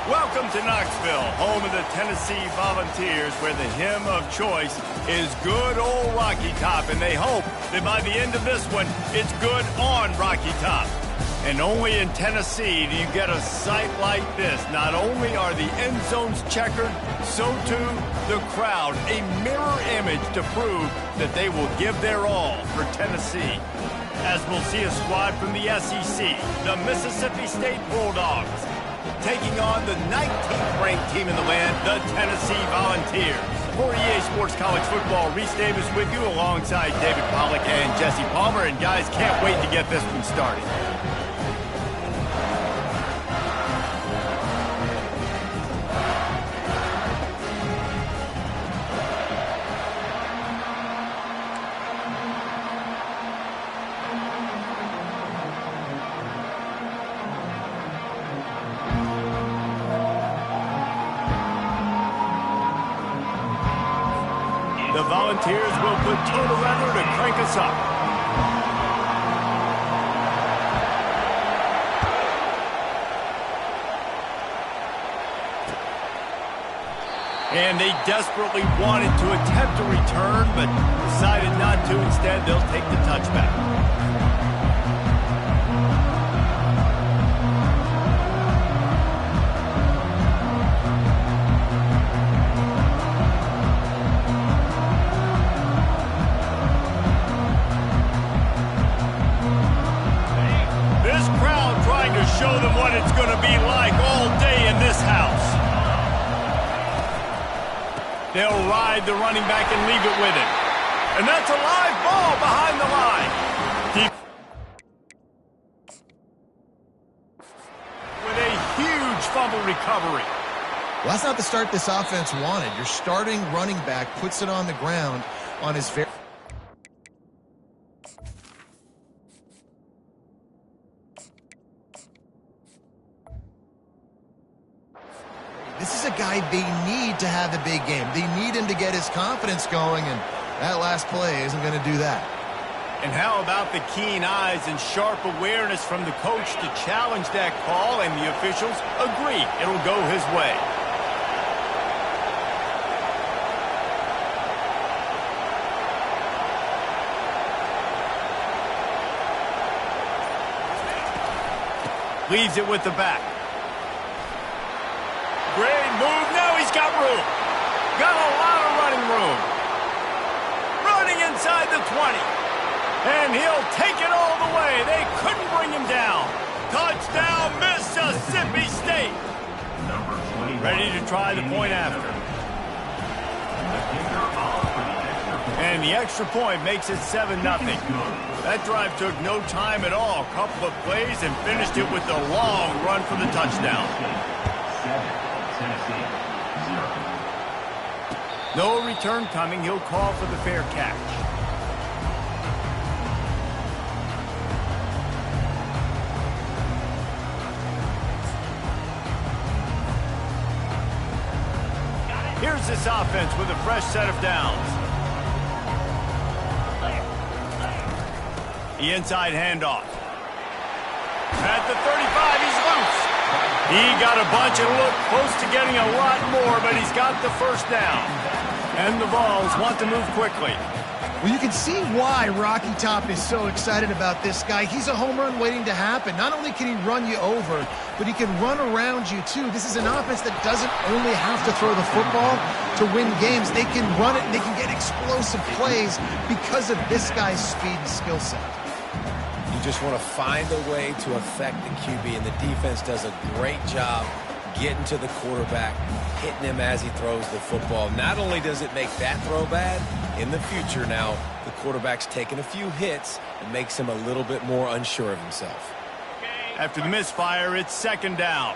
Welcome to Knoxville, home of the Tennessee Volunteers, where the hymn of choice is Good Old Rocky Top, and they hope that by the end of this one, it's good on Rocky Top. And only in Tennessee do you get a sight like this. Not only are the end zones checkered, so too the crowd, a mirror image to prove that they will give their all for Tennessee. As we'll see a squad from the SEC, the Mississippi State Bulldogs, taking on the 19th ranked team in the land, the Tennessee Volunteers. For EA Sports College Football, Reese Davis with you alongside David Pollack and Jesse Palmer. And guys, can't wait to get this one started. The Volunteers will put total weather to crank us up. And they desperately wanted to attempt a return, but decided not to. Instead, they'll take the touchback. Show them what it's going to be like all day in this house. They'll ride the running back and leave it with him. And that's a live ball behind the line. Deep with a huge fumble recovery. Well, that's not the start this offense wanted. Your starting running back puts it on the ground on his very... This is a guy they need to have a big game. They need him to get his confidence going, and that last play isn't going to do that. And how about the keen eyes and sharp awareness from the coach to challenge that call, and the officials agree it'll go his way. Leaves it with the back. Great move. Now he's got room. Got a lot of running room. Running inside the 20. And he'll take it all the way. They couldn't bring him down. Touchdown, Mississippi State. Ready to try the point after. And the extra point makes it 7-0. That drive took no time at all. A couple of plays and finished it with a long run for the touchdown. No return coming. He'll call for the fair catch. Here's this offense with a fresh set of downs. The inside handoff. At the 35, he's loose. He got a bunch and looked close to getting a lot more, but he's got the first down. And the Vols want to move quickly. Well, you can see why Rocky Top is so excited about this guy. He's a home run waiting to happen. Not only can he run you over, but he can run around you, too. This is an offense that doesn't only have to throw the football to win games. They can run it, and they can get explosive plays because of this guy's speed and skill set. You just want to find a way to affect the QB, and the defense does a great job getting to the quarterback, hitting him as he throws the football. Not only does it make that throw bad, in the future now, the quarterback's taking a few hits and makes him a little bit more unsure of himself. After the misfire, it's second down.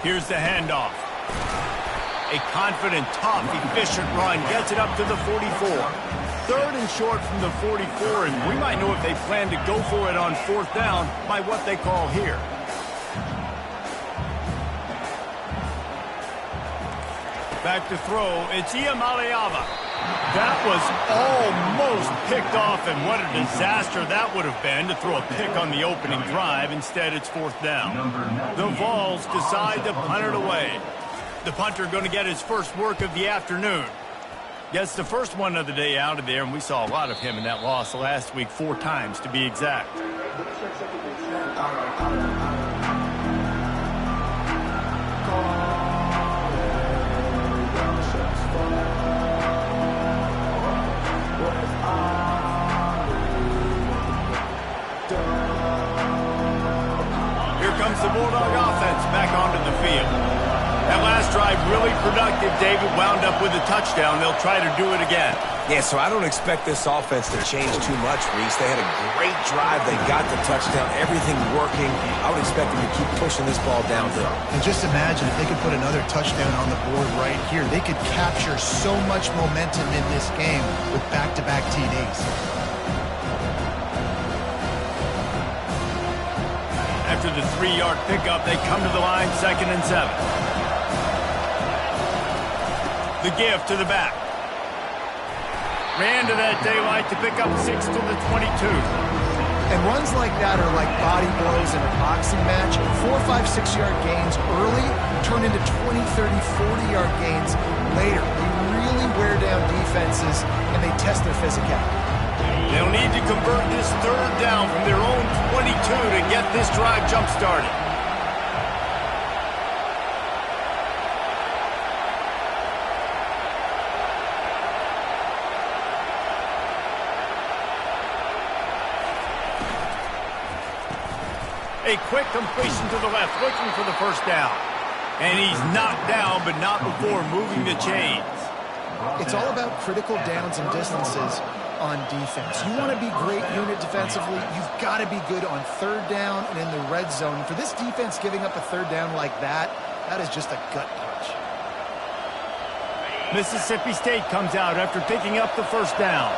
Here's the handoff. A confident, tough, efficient run gets it up to the 44. Third and short from the 44, and we might know if they plan to go for it on fourth down by what they call here. Back to throw, it's Iamaleava. That was almost picked off, and what a disaster that would have been to throw a pick on the opening drive. Instead, it's fourth down. The Vols decide to punt it away. The punter going to get his first work of the afternoon. Gets the first one of the day out of there, and we saw a lot of him in that loss last week, 4 times to be exact. Here comes the Bulldog offense back onto the field. That last drive really productive. David wound up with a touchdown. They'll try to do it again. Yeah, so I don't expect this offense to change too much, Reese. They had a great drive. They got the touchdown. Everything working. I would expect them to keep pushing this ball downhill. And just imagine if they could put another touchdown on the board right here. They could capture so much momentum in this game with back-to-back TDs. After the 3-yard pickup, they come to the line, 2nd and 7. The give to the back. Ran to that daylight to pick up 6 to the 22. And runs like that are like body blows in a boxing match. 4, 5, 6-yard gains early turn into 20, 30, 40-yard gains later. They really wear down defenses, and they test their physicality. They'll need to convert this 3rd down from their own 22 to get this drive jump-started. A quick completion to the left, looking for the first down. And he's knocked down, but not before moving the chains. It's all about critical downs and distances on defense. You want to be great unit defensively, you've got to be good on 3rd down and in the red zone. For this defense giving up a 3rd down like that, that is just a gut punch. Mississippi State comes out after picking up the first down.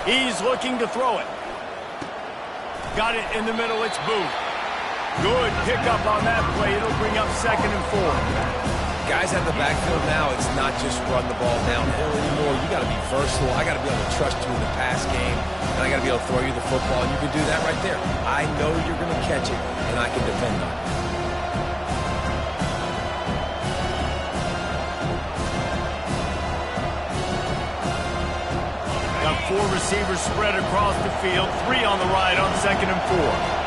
He's looking to throw it. Got it in the middle. It's Booth. Good pickup on that play. It'll bring up 2nd and 4. Guys at the backfield now, it's not just run the ball downhill anymore. You got to be versatile. I got to be able to trust you in the pass game, and I got to be able to throw you the football, and you can do that right there. I know you're going to catch it, and I can depend on it. Got 4 receivers spread across the field, 3 on the right on 2nd and 4.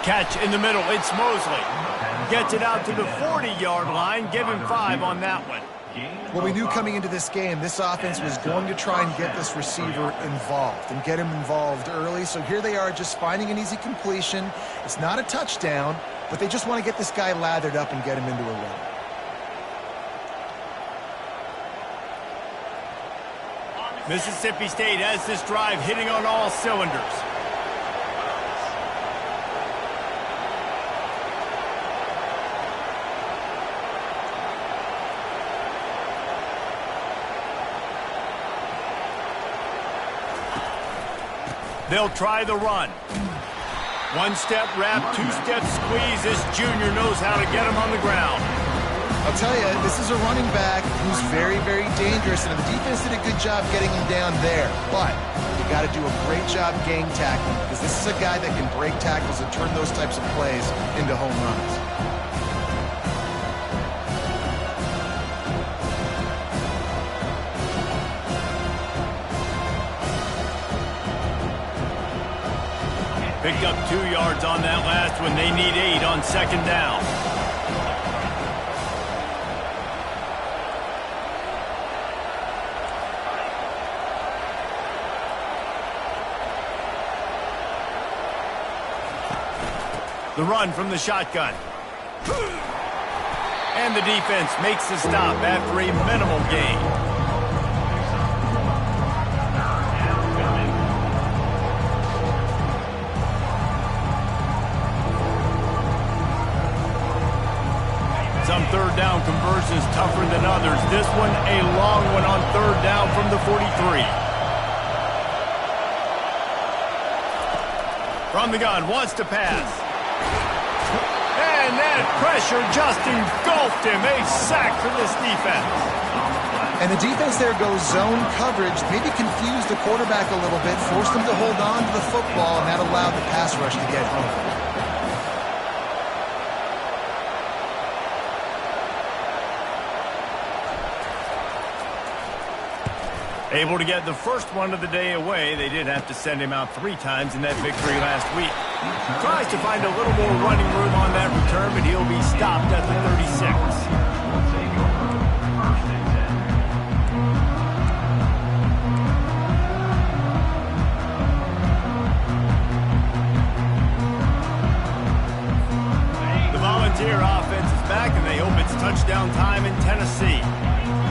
Catch in the middle, it's Mosley. Gets it out to the 40-yard line, give him 5 on that one. Well, we knew coming into this game, this offense was going to try and get this receiver involved and get him involved early. So here they are just finding an easy completion. It's not a touchdown, but they just want to get this guy lathered up and get him into a run. Mississippi State has this drive hitting on all cylinders. They'll try the run. 1-step wrap, 2-step squeeze. This junior knows how to get him on the ground. I'll tell you, this is a running back who's very, very dangerous, and the defense did a good job getting him down there. But you got to do a great job gang tackling, because this is a guy that can break tackles and turn those types of plays into home runs. Picked up 2 yards on that last one. They need 8 on 2nd down. The run from the shotgun. And the defense makes the stop after a minimal gain. Some third down conversions tougher than others. This one, a long one on third down from the 43. From the gun, wants to pass. And that pressure just engulfed him. A sack for this defense. And the defense there goes zone coverage, maybe confused the quarterback a little bit, forced him to hold on to the football, and that allowed the pass rush to get home. Able to get the first one of the day away. They did have to send him out 3 times in that victory last week. Tries to find a little more running room on that return, but he'll be stopped at the 36. Volunteer offense is back, and they hope it's touchdown time in Tennessee.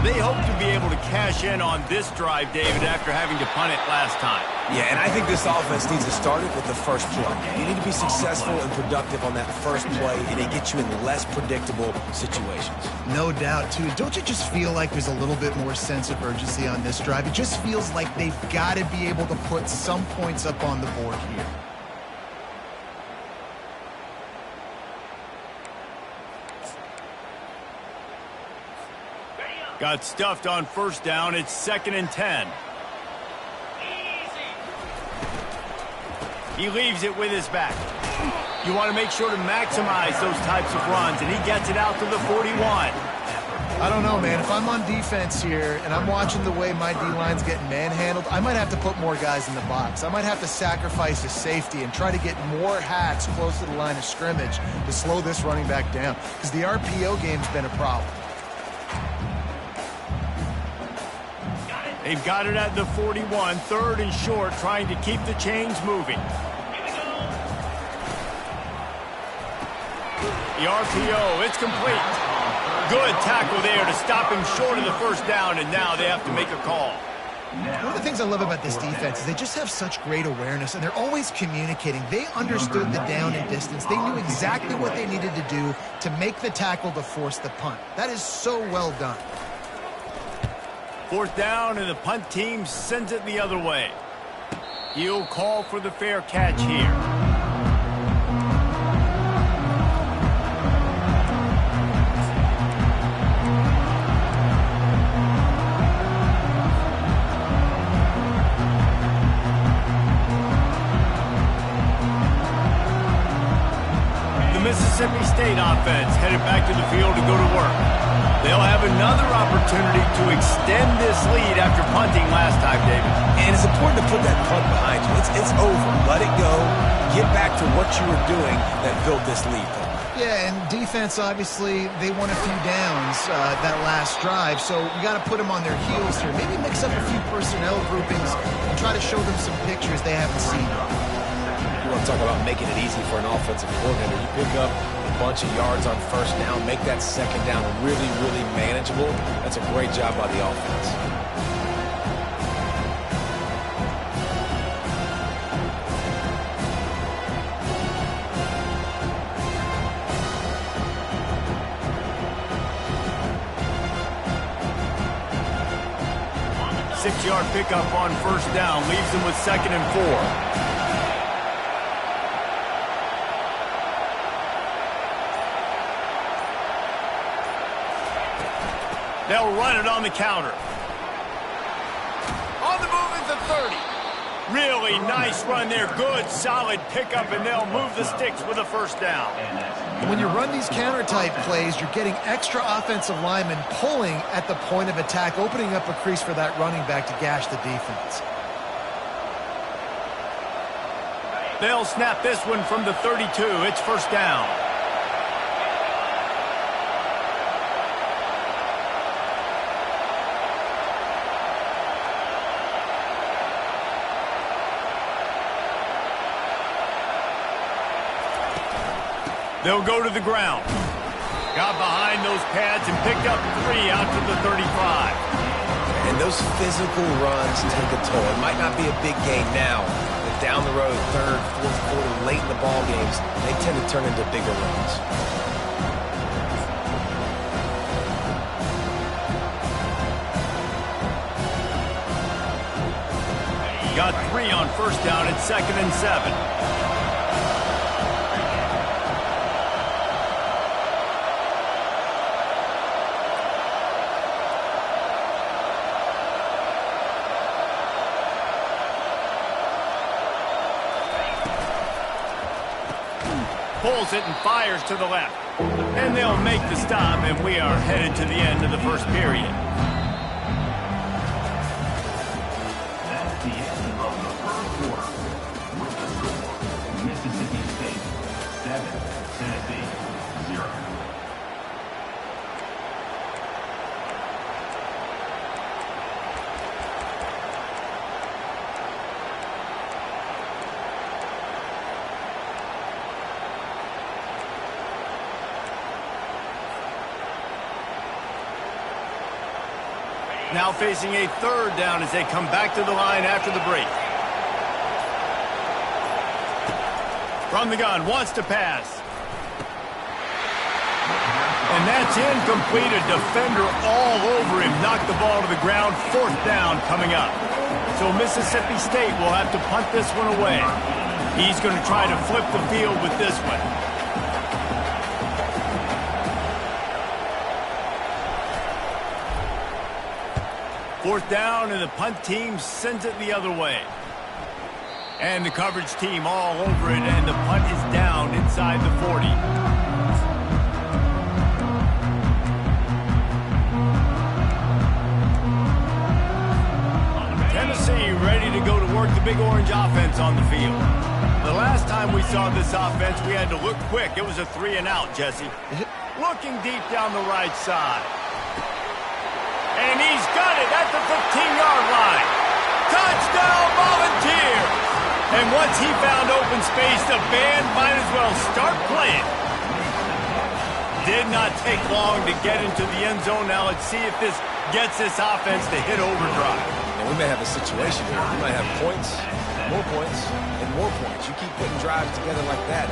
They hope to be able to cash in on this drive, David, after having to punt it last time. Yeah, and I think this offense needs to start it with the first play. You need to be successful and productive on that first play, and it gets you in less predictable situations. No doubt, too. Don't you just feel like there's a little bit more sense of urgency on this drive? It just feels like they've got to be able to put some points up on the board here. Got stuffed on first down. It's 2nd and 10. He leaves it with his back. You want to make sure to maximize those types of runs, and he gets it out to the 41. I don't know, man. If I'm on defense here and I'm watching the way my D-line's getting manhandled, I might have to put more guys in the box. I might have to sacrifice a safety and try to get more hats close to the line of scrimmage to slow this running back down, because the RPO game's been a problem. They've got it at the 41, 3rd and short, trying to keep the chains moving. The RPO, it's complete. Good tackle there to stop him short of the first down, and now they have to make a call. One of the things I love about this defense is they just have such great awareness, and they're always communicating. They understood the down and distance. They knew exactly what they needed to do to make the tackle to force the punt. That is so well done. 4th down, and the punt team sends it the other way. He'll call for the fair catch here. The Mississippi State offense headed back to the field to go to work. They'll have another opportunity to extend this lead after punting last time, David. And it's important to put that punt behind you. It's over. Let it go. Get back to what you were doing that built this lead. Yeah, and defense, obviously, they won a few downs that last drive, so you got to put them on their heels here. Maybe mix up a few personnel groupings and try to show them some pictures they haven't seen. You want to talk about making it easy for an offensive coordinator. You pick up bunch of yards on first down, make that second down really, really manageable. That's a great job by the offense. Six-yard pickup on first down leaves them with 2nd and 4. They'll run it on the counter. On the move at the 30. Really nice run there. Good, solid pickup, and they'll move the sticks with a first down. When you run these counter-type plays, you're getting extra offensive linemen pulling at the point of attack, opening up a crease for that running back to gash the defense. They'll snap this one from the 32. It's first down. They'll go to the ground. Got behind those pads and picked up 3 out to the 35. And those physical runs take a toll. It might not be a big gain now, but down the road, 3rd, 4th quarter, late in the ball games, they tend to turn into bigger runs. got 3 on first down at 2nd and 7. Pulls it and fires to the left. And they'll make the stop, and we are headed to the end of the first period. That's the end of the first quarter. With the score, Mississippi State 7, Tennessee 0. Now facing a 3rd down as they come back to the line after the break. From the gun, wants to pass. And that's incomplete. A defender all over him. Knocked the ball to the ground. 4th down coming up. So Mississippi State will have to punt this one away. He's going to try to flip the field with this one. Fourth down, and the punt team sends it the other way. And the coverage team all over it, and the punt is down inside the 40. Tennessee ready to go to work the Big Orange offense on the field. The last time we saw this offense, we had to look quick. It was a 3-and-out, Jesse. Looking deep down the right side. And he's got it at the 15-yard line. Touchdown, Volunteers! And once he found open space, the band might as well start playing. Did not take long to get into the end zone. Now let's see if this gets this offense to hit overdrive. And we may have a situation here. We might have points, and more points. You keep putting drives together like that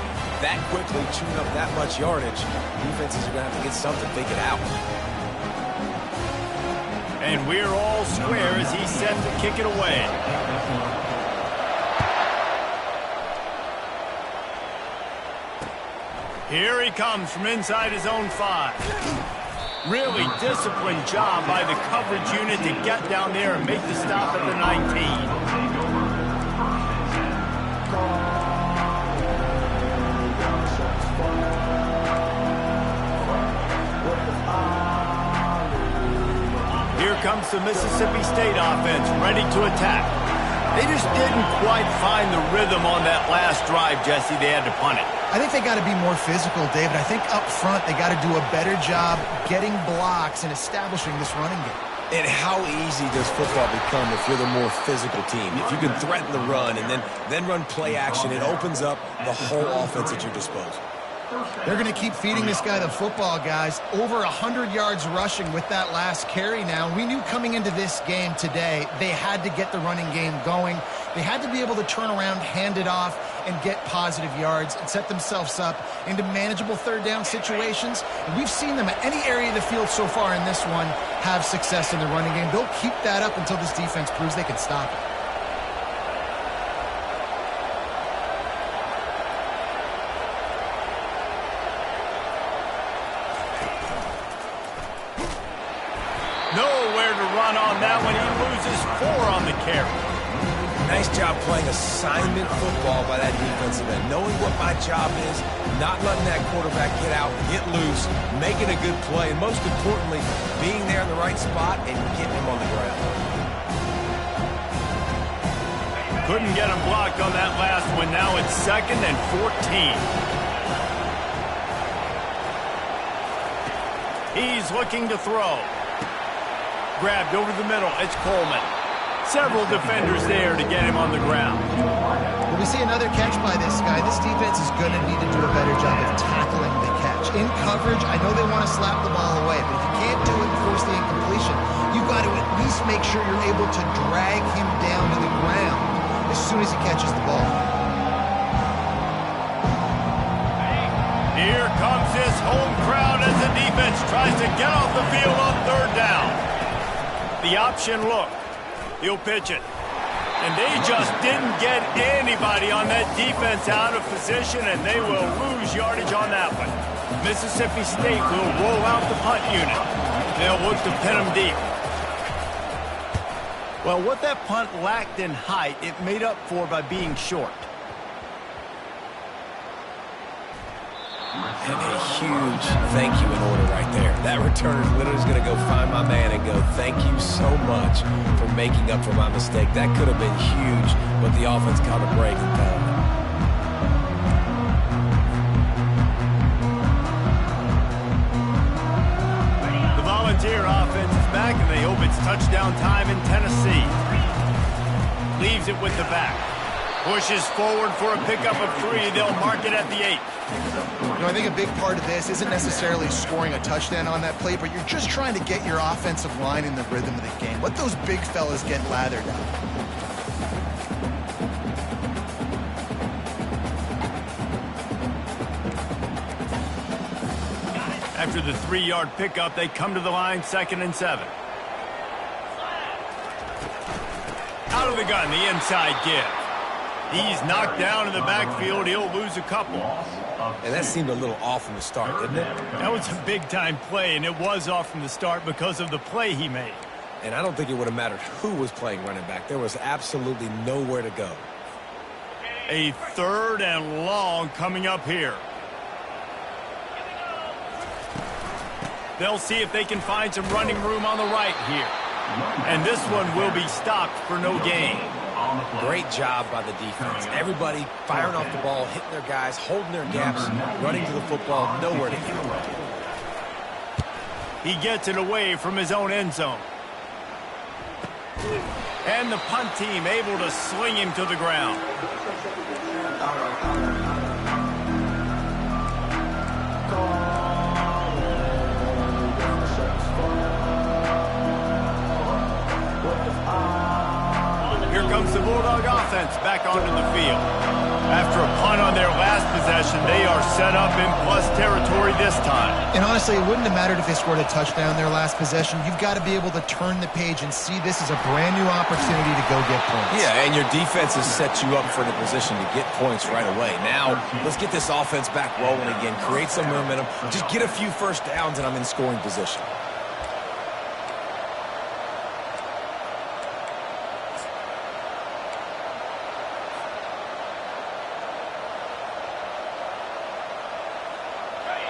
quickly, chewing up that much yardage, defenses are going to have to get something figured out. And we're all square as he's set to kick it away. Here he comes from inside his own 5. Really disciplined job by the coverage unit to get down there and make the stop at the 19. Here comes the Mississippi State offense, ready to attack. They just didn't quite find the rhythm on that last drive, Jesse. They had to punt it. I think they got to be more physical, David. I think up front they got to do a better job getting blocks and establishing this running game. And how easy does football become if you're the more physical team? If you can threaten the run and then run play action, it opens up the whole offense at your disposal. They're going to keep feeding this guy the football, guys. Over 100 yards rushing with that last carry now. We knew coming into this game today, they had to get the running game going. They had to be able to turn around, hand it off, and get positive yards and set themselves up into manageable 3rd down situations. And we've seen them at any area of the field so far in this one have success in the running game. They'll keep that up until this defense proves they can stop it. Nowhere to run on that one. He loses 4 on the carry. Nice job playing assignment football by that defensive end. Knowing what my job is, not letting that quarterback get out, get loose, making a good play, and most importantly, being there in the right spot and getting him on the ground. Couldn't get him blocked on that last one. Now it's 2nd and 14. He's looking to throw. Grabbed over the middle. It's Coleman. Several defenders there to get him on the ground. When we see another catch by this guy, this defense is going to need to do a better job of tackling the catch. In coverage, I know they want to slap the ball away, but if you can't do it and force the incompletion, you've got to at least make sure you're able to drag him down to the ground as soon as he catches the ball. Here comes his home crowd as the defense tries to get off the field on 3rd down. The option look. He'll pitch it. And they just didn't get anybody on that defense out of position, and they will lose yardage on that one. Mississippi State will roll out the punt unit. They'll look to pin them deep. Well, what that punt lacked in height, it made up for by being short. And a huge thank you in order right there. That returner is literally going to go find my man and go, thank you so much for making up for my mistake. That could have been huge, but the offense caught a break and penalty. The Volunteer offense is back, and they hope it's touchdown time in Tennessee. Leaves it with the back. Pushes forward for a pickup of 3. They'll mark it at the 8. You know, I think a big part of this isn't necessarily scoring a touchdown on that play, but you're just trying to get your offensive line in the rhythm of the game. Let those big fellas get lathered up. After the 3-yard pickup, they come to the line 2nd and 7. Out of the gun, the inside give. He's knocked down in the backfield. He'll lose a couple. And that seemed a little off from the start, didn't it? That was a big-time play, and it was off from the start because of the play he made. And I don't think it would have mattered who was playing running back. There was absolutely nowhere to go. A 3rd and long coming up here. They'll see if they can find some running room on the right here. And this one will be stopped for no gain. Great job by the defense. Everybody firing off the ball, hitting their guys, holding their gaps, running to the football, nowhere to go. He gets it away from his own end zone. And the punt team able to sling him to the ground. Here comes the Bulldog offense back onto the field. After a punt on their last possession, they are set up in plus territory this time. And honestly, it wouldn't have mattered if they scored a touchdown their last possession. You've got to be able to turn the page and see this as a brand new opportunity to go get points. Yeah, and your defense has set you up for the position to get points right away. Now, let's get this offense back rolling again, create some momentum, just get a few first downs, and I'm in scoring position.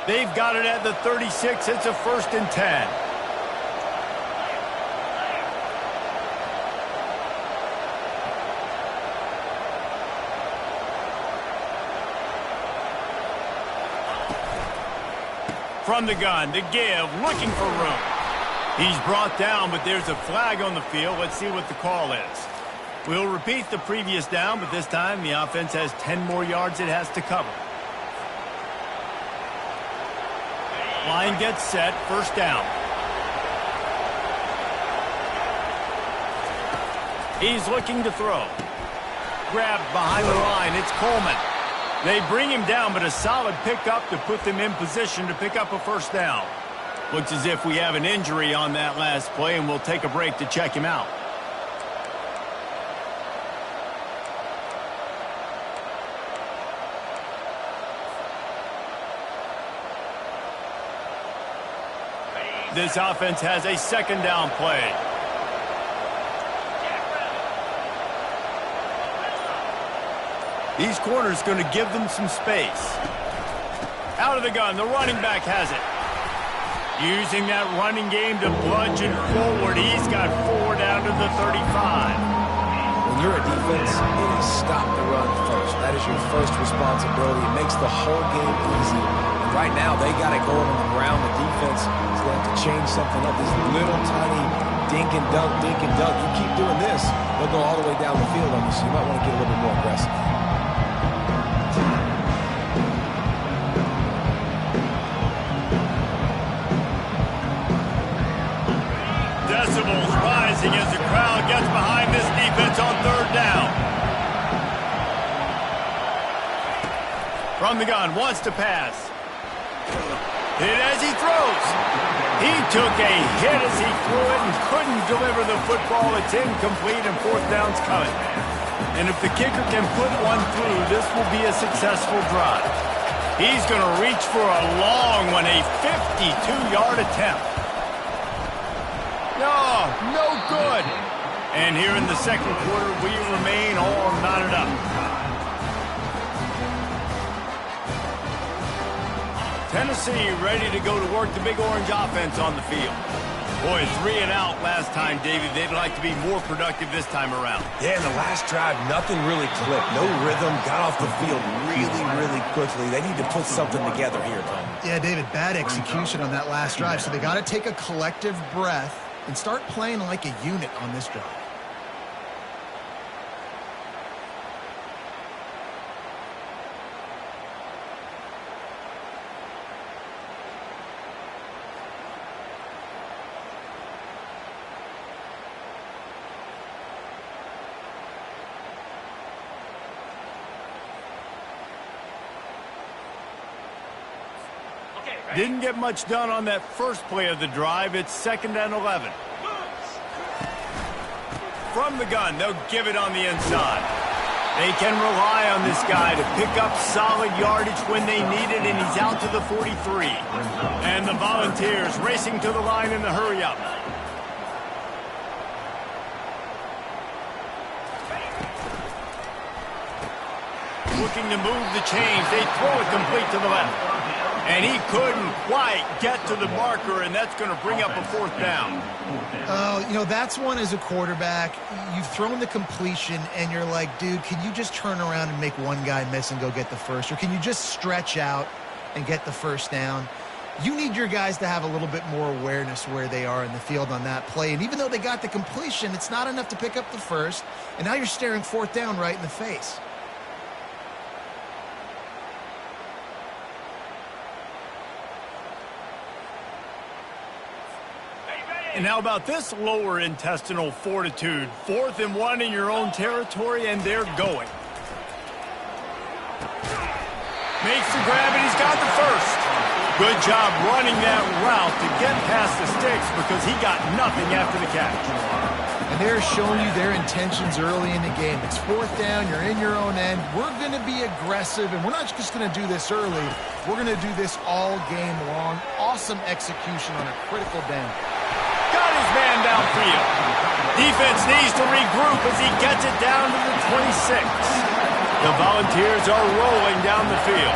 They've got it at the 36. It's a 1st and 10. From the gun, the give, looking for room. He's brought down, but there's a flag on the field. Let's see what the call is. We'll repeat the previous down, but this time the offense has 10 more yards it has to cover. Line gets set, 1st down. He's looking to throw. Grabbed behind the line, it's Coleman. They bring him down, but a solid pickup to put them in position to pick up a 1st down. Looks as if we have an injury on that last play, and we'll take a break to check him out. This offense has a 2nd down play. These corners going to give them some space. Out of the gun, the running back has it. Using that running game to bludgeon forward. He's got 4 down to the 35. When you're a defense, it is stop the run first. That is your first responsibility. It makes the whole game easy. And right now, they got it going on the ground. The defense is going to have to change something up. This little tiny dink and dunk, dink and dunk. You keep doing this, they'll go all the way down the field on you, so you might want to get a little bit more aggressive. Decibels rising as the crowd gets behind this defense on 3rd down. From the gun, wants to pass. Hit as he throws. He took a hit as he threw it and couldn't deliver the football. It's incomplete and fourth down's coming. And if the kicker can put one through, this will be a successful drive. He's going to reach for a long one, a 52-yard attempt. No good. And here in the second quarter, we remain all knotted up. Tennessee ready to go to work the Big Orange offense on the field. Boy, 3 and out last time, David. They'd like to be more productive this time around. Yeah, in the last drive, nothing really clicked. No rhythm. Got off the field really quickly. They need to put something together here, Tom. Yeah, David, bad execution on that last drive. So they got to take a collective breath and start playing like a unit on this drive. Didn't get much done on that first play of the drive. It's 2nd and 11. From the gun, they'll give it on the inside. They can rely on this guy to pick up solid yardage when they need it, and he's out to the 43. And the Volunteers racing to the line in the hurry-up. Looking to move the chains. They throw it complete to the left. And he couldn't quite get to the marker, and that's going to bring up a 4th down. Oh, you know, that's one as a quarterback. You've thrown the completion, and you're like, dude, can you just turn around and make one guy miss and go get the first? Or can you just stretch out and get the first down? You need your guys to have a little bit more awareness where they are in the field on that play. And even though they got the completion, it's not enough to pick up the first. And now you're staring 4th down right in the face. And how about this lower intestinal fortitude? 4th and 1 in your own territory, and they're going. Makes the grab, and he's got the first. Good job running that route to get past the sticks because he got nothing after the catch. And they're showing you their intentions early in the game. It's 4th down, you're in your own end. We're going to be aggressive, and we're not just going to do this early. We're going to do this all game long. Awesome execution on a critical down. Got his man downfield. Defense needs to regroup as he gets it down to the 26. The Volunteers are rolling down the field.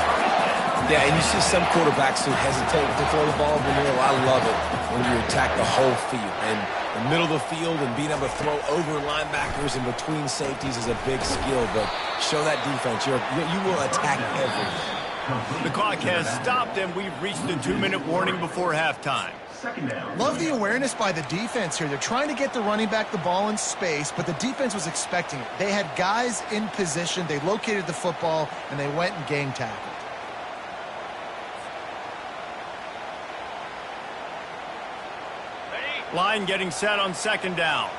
Yeah, and you see some quarterbacks who hesitate to throw the ball in the middle. I love it when you attack the whole field. And the middle of the field and being able to throw over linebackers and between safeties is a big skill. But show that defense. You will attack everything. The clock has stopped, and we've reached the 2-minute warning before halftime. Love the awareness by the defense here. They're trying to get the running back the ball in space, but the defense was expecting it. They had guys in position. They located the football, and they went and gang tackled. Line getting set on 2nd down.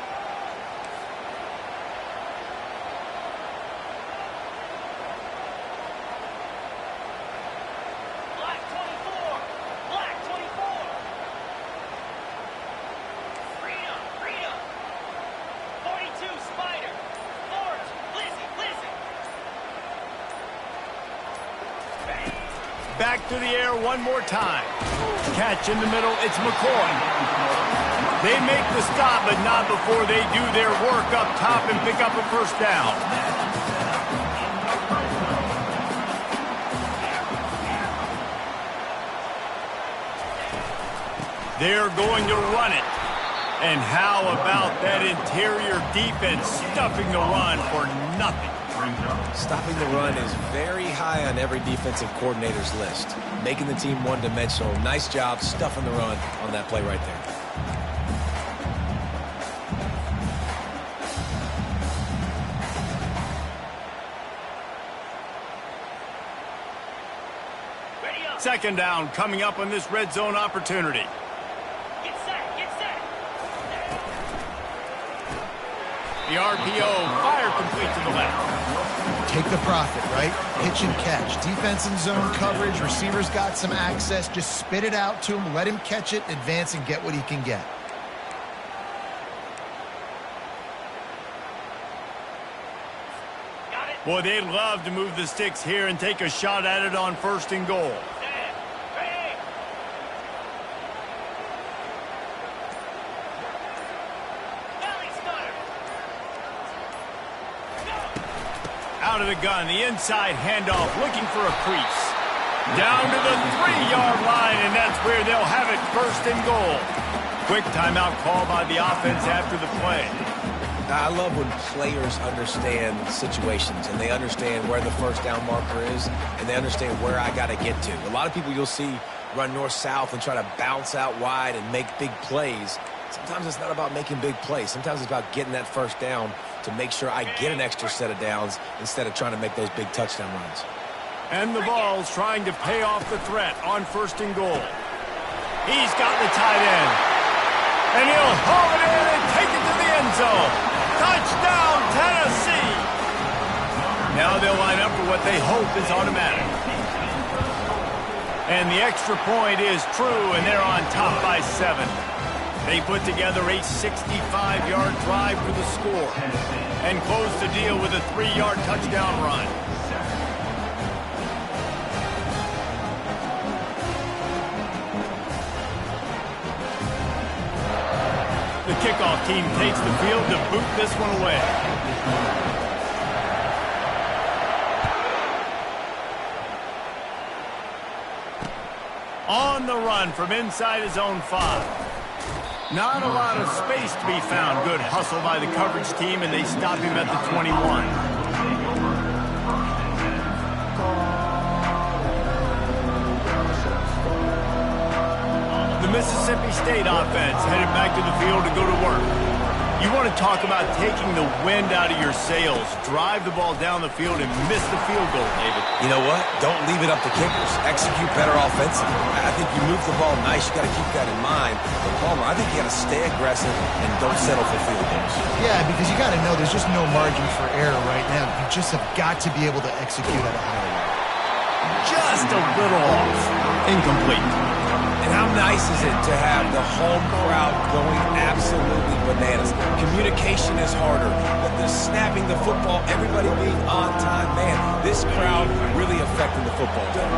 Back to the air one more time. Catch in the middle. It's McCoy. They make the stop, but not before they do their work up top and pick up a 1st down. They're going to run it. And how about that interior defense stuffing the run for nothing? Stopping the run is very high on every defensive coordinator's list. Making the team one-dimensional. Nice job stuffing the run on that play right there. Second down coming up on this red zone opportunity. Get set, get set. The RPO, fire complete to the left. take the profit, right? Pitch and catch. Defense in zone coverage. Receivers got some access. Just spit it out to him. Let him catch it, advance, and get what he can get. Boy, they'd love to move the sticks here and take a shot at it on 1st and goal. Out of the gun, the inside handoff, looking for a crease. Down to the 3-yard line, and that's where they'll have it 1st and goal. Quick timeout call by the offense after the play. I love when players understand situations and they understand where the 1st down marker is and they understand where I got to get to. A lot of people you'll see run north-south and try to bounce out wide and make big plays. Sometimes it's not about making big plays. Sometimes it's about getting that 1st down to make sure I get an extra set of downs instead of trying to make those big touchdown runs. And the ball's trying to pay off the threat on 1st and goal. He's got the tight end. And he'll haul it in and take it to the end zone. Touchdown, Tennessee! Now they'll line up for what they hope is automatic. And the extra point is true, and they're on top by 7. They put together a 65-yard drive for the score and close the deal with a 3-yard touchdown run. The kickoff team takes the field to boot this one away. On the run from inside his own 5. Not a lot of space to be found. Good hustle by the coverage team, and they stop him at the 21. The Mississippi State offense headed back to the field to go to work. You want to talk about taking the wind out of your sails. Drive the ball down the field and miss the field goal, David. You know what? Don't leave it up to kickers. Execute better offensively. I think you move the ball nice. You got to keep that in mind. But Palmer, I think you got to stay aggressive and don't settle for field goals. Yeah, because you got to know there's just no margin for error right now. You just have got to be able to execute at a high level. Just a little off. Incomplete. And how nice is it to have the home crowd going absolutely bananas? Communication is harder, but the snapping the football, everybody being on time, man, this crowd really affecting the football game.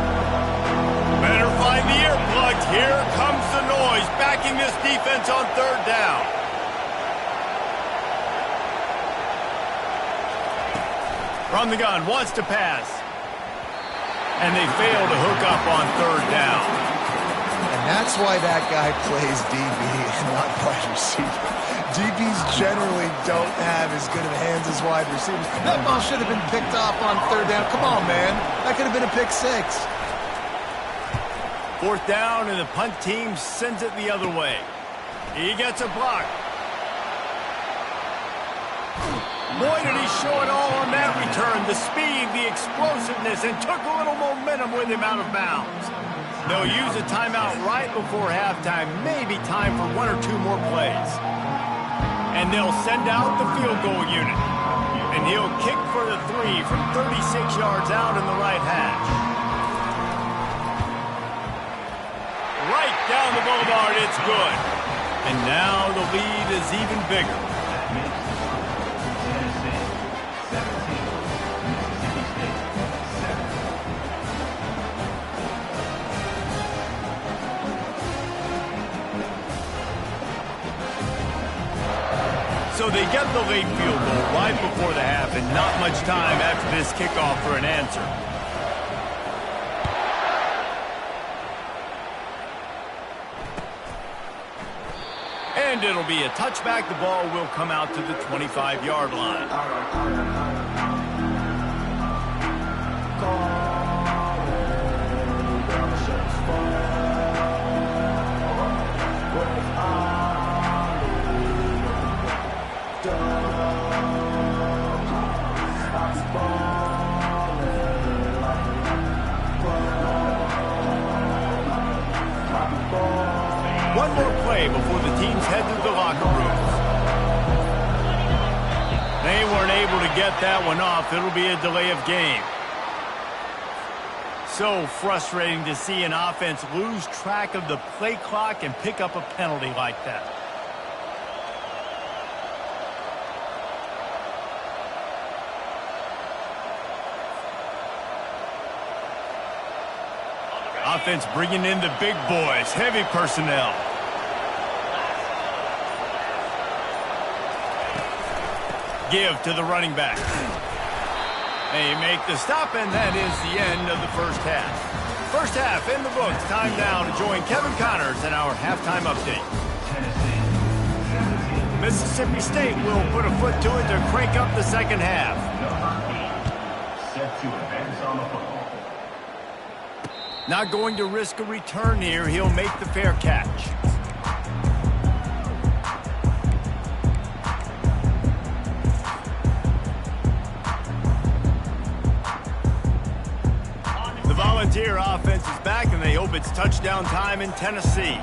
Better find the earplugs. Here comes the noise, backing this defense on 3rd down. From the gun, wants to pass. And they fail to hook up on 3rd down. And that's why that guy plays DB and not wide receiver. DBs generally don't have as good of hands as wide receivers. That ball should have been picked off on 3rd down. Come on, man. That could have been a pick 6. 4th down, and the punt team sends it the other way. He gets a block. Boy, did he show it all on that return. The speed, the explosiveness, and took a little momentum with him out of bounds. They'll use a timeout right before halftime, maybe time for 1 or 2 more plays. And they'll send out the field goal unit. And he'll kick for the 3 from 36 yards out in the right hash. Right down the boulevard, it's good. And now the lead is even bigger. So they get the late field goal right before the half, and not much time after this kickoff for an answer. And it'll be a touchback. The ball will come out to the 25-yard line. One more play before the teams head to the locker rooms. They weren't able to get that one off. It'll be a delay of game. So frustrating to see an offense lose track of the play clock and pick up a penalty like that. Offense bringing in the big boys, heavy personnel. Give to the running back. They make the stop, and that is the end of the first half. First half in the books. Time now to join Kevin Connors in our halftime update. Mississippi State will put a foot to it to crank up the second half. Set to advance on the football. Not going to risk a return here. He'll make the fair catch. The Volunteer offense is back, and they hope it's touchdown time in Tennessee.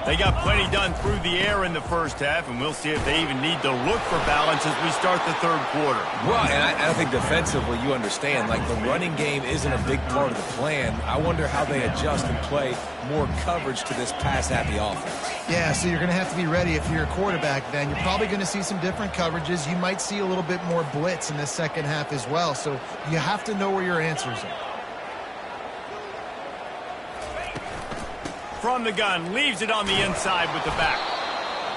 They got plenty done through the air in the first half, and we'll see if they even need to look for balance as we start the third quarter. Well, and I think defensively, you understand, like the running game isn't a big part of the plan. I wonder how they adjust and play more coverage to this pass-happy offense. Yeah, so you're going to have to be ready if you're a quarterback, then. You're probably going to see some different coverages. You might see a little bit more blitz in the second half as well, so you have to know where your answers are. From the gun, leaves it on the inside with the back.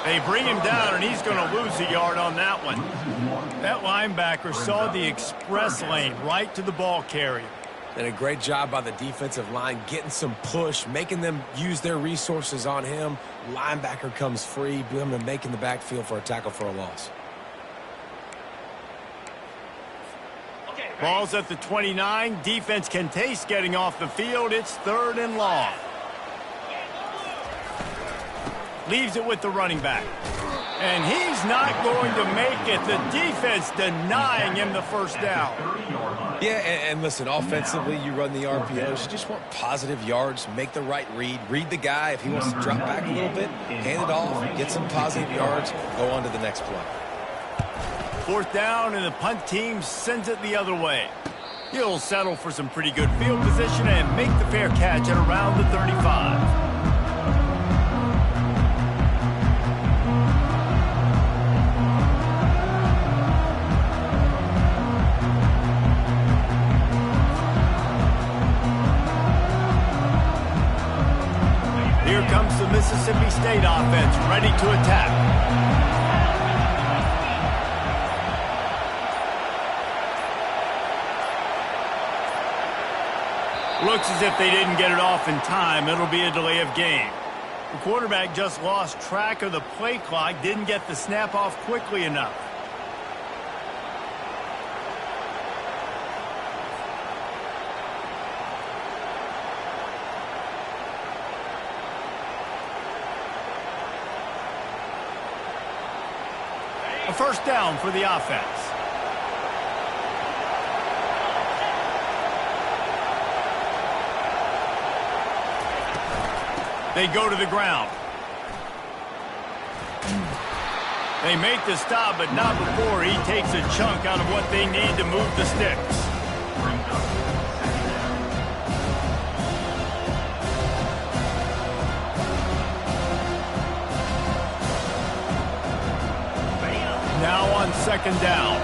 They bring him down, and he's going to lose a yard on that one. That linebacker saw the express lane right to the ball carrier. And a great job by the defensive line getting some push, making them use their resources on him. Linebacker comes free, boom, and making the backfield for a tackle for a loss. Ball's at the 29. Defense can taste getting off the field. It's third and long. Leaves it with the running back. And he's not going to make it. The defense denying him the first down. Yeah, and listen, offensively, you run the RPOs. You just want positive yards, make the right read. Read the guy. If he wants to drop back a little bit, hand it off, get some positive yards, go on to the next play. Fourth down, and the punt team sends it the other way. He'll settle for some pretty good field position and make the fair catch at around the 35. Here comes the Mississippi State offense, ready to attack. Looks as if they didn't get it off in time. It'll be a delay of game. The quarterback just lost track of the play clock, didn't get the snap off quickly enough. A first down for the offense. They go to the ground. They make the stop, but not before he takes a chunk out of what they need to move the sticks. Now on second down.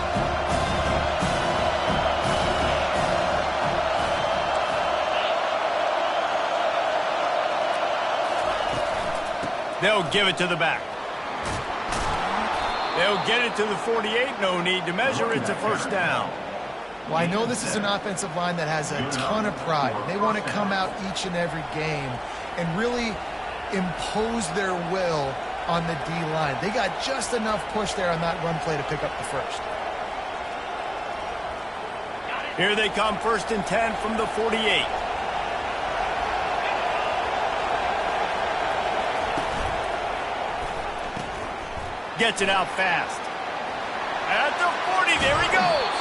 They'll give it to the back. They'll get it to the 48. No need to measure. It's a first down. Well, I know this is an offensive line that has a ton of pride. They want to come out each and every game and really impose their will on the D-line. They got just enough push there on that run play to pick up the first. Here they come, first and 10 from the 48. Gets it out fast. At the 40, there he goes.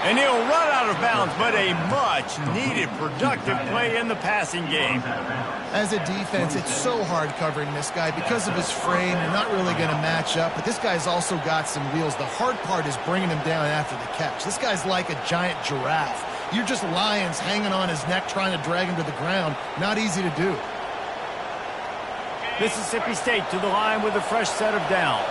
And he'll run out of bounds, but a much-needed productive play in the passing game. As a defense, it's so hard covering this guy. Because of his frame, you're not really going to match up, but this guy's also got some wheels. The hard part is bringing him down after the catch. This guy's like a giant giraffe. You're just lions hanging on his neck trying to drag him to the ground. Not easy to do. Mississippi State to the line with a fresh set of downs.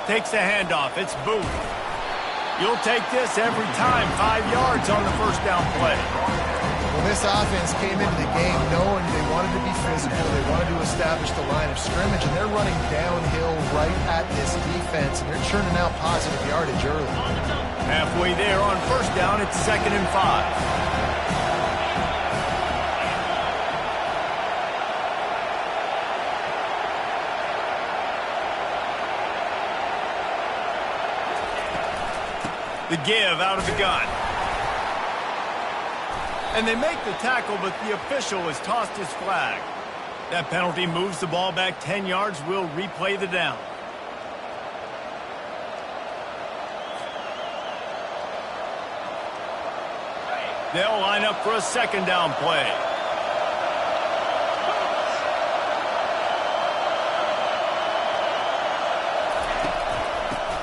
Takes the handoff. It's Booth. You'll take this every time. 5 yards on the first down play. Well, this offense came into the game knowing they wanted to be physical. They wanted to establish the line of scrimmage, and they're running downhill right at this defense, and they're churning out positive yardage early. Halfway there on first down, it's 2nd and 5. The give out of the gun. And they make the tackle, but the official has tossed his flag. That penalty moves the ball back 10 yards. We'll replay the down. They'll line up for a 2nd down play.